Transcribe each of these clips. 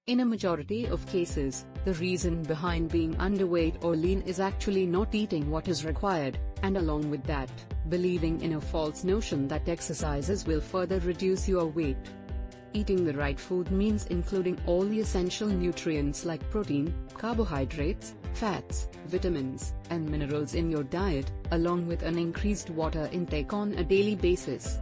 In a majority of cases, the reason behind being underweight or lean is actually not eating what is required, and along with that, believing in a false notion that exercises will further reduce your weight. Eating the right food means including all the essential nutrients like protein, carbohydrates, fats, vitamins, and minerals in your diet, along with an increased water intake on a daily basis.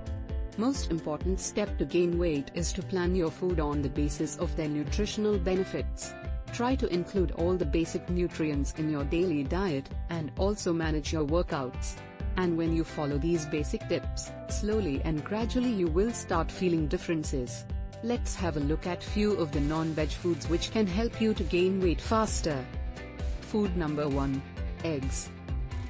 Most important step to gain weight is to plan your food on the basis of their nutritional benefits. Try to include all the basic nutrients in your daily diet, and also manage your workouts. And when you follow these basic tips, slowly and gradually you will start feeling differences. Let's have a look at few of the non-veg foods which can help you to gain weight faster. Food number 1. Eggs.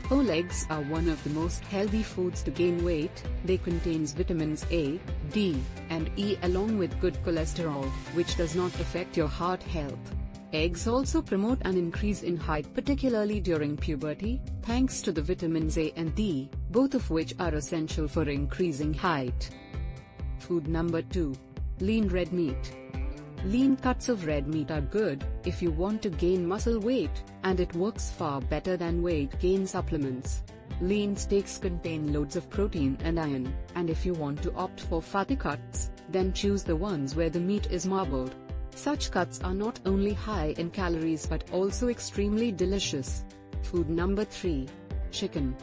Whole eggs are one of the most healthy foods to gain weight. They contains vitamins A, D, and E along with good cholesterol, which does not affect your heart health. Eggs also promote an increase in height, particularly during puberty, thanks to the vitamins A and D, both of which are essential for increasing height. Food number 2. Lean red meat. Lean cuts of red meat are good if you want to gain muscle weight, and it works far better than weight gain supplements. Lean steaks contain loads of protein and iron, and if you want to opt for fatty cuts, then choose the ones where the meat is marbled. Such cuts are not only high in calories but also extremely delicious. Food number 3. Chicken.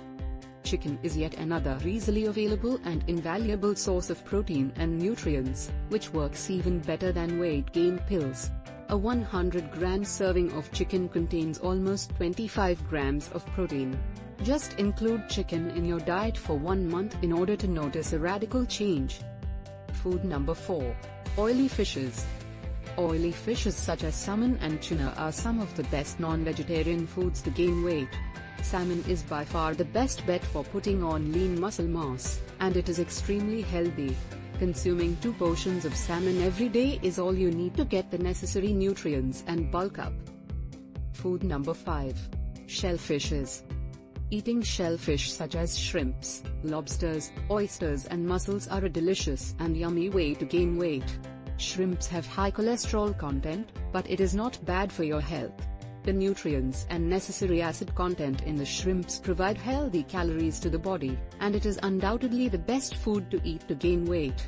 Chicken is yet another easily available and invaluable source of protein and nutrients, which works even better than weight gain pills. A 100-gram serving of chicken contains almost 25 grams of protein. Just include chicken in your diet for 1 month in order to notice a radical change. Food number 4. Oily fishes. Oily fishes such as salmon and tuna are some of the best non-vegetarian foods to gain weight. Salmon is by far the best bet for putting on lean muscle mass, and it is extremely healthy. Consuming 2 portions of salmon every day is all you need to get the necessary nutrients and bulk up. Food number 5. Shellfishes. Eating shellfish such as shrimps, lobsters, oysters and mussels are a delicious and yummy way to gain weight. Shrimps have high cholesterol content, but it is not bad for your health. The nutrients and necessary acid content in the shrimps provide healthy calories to the body, and it is undoubtedly the best food to eat to gain weight.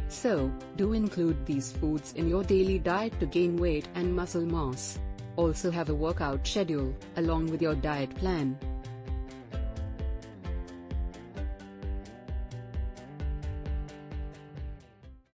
So, do include these foods in your daily diet to gain weight and muscle mass. Also have a workout schedule, along with your diet plan.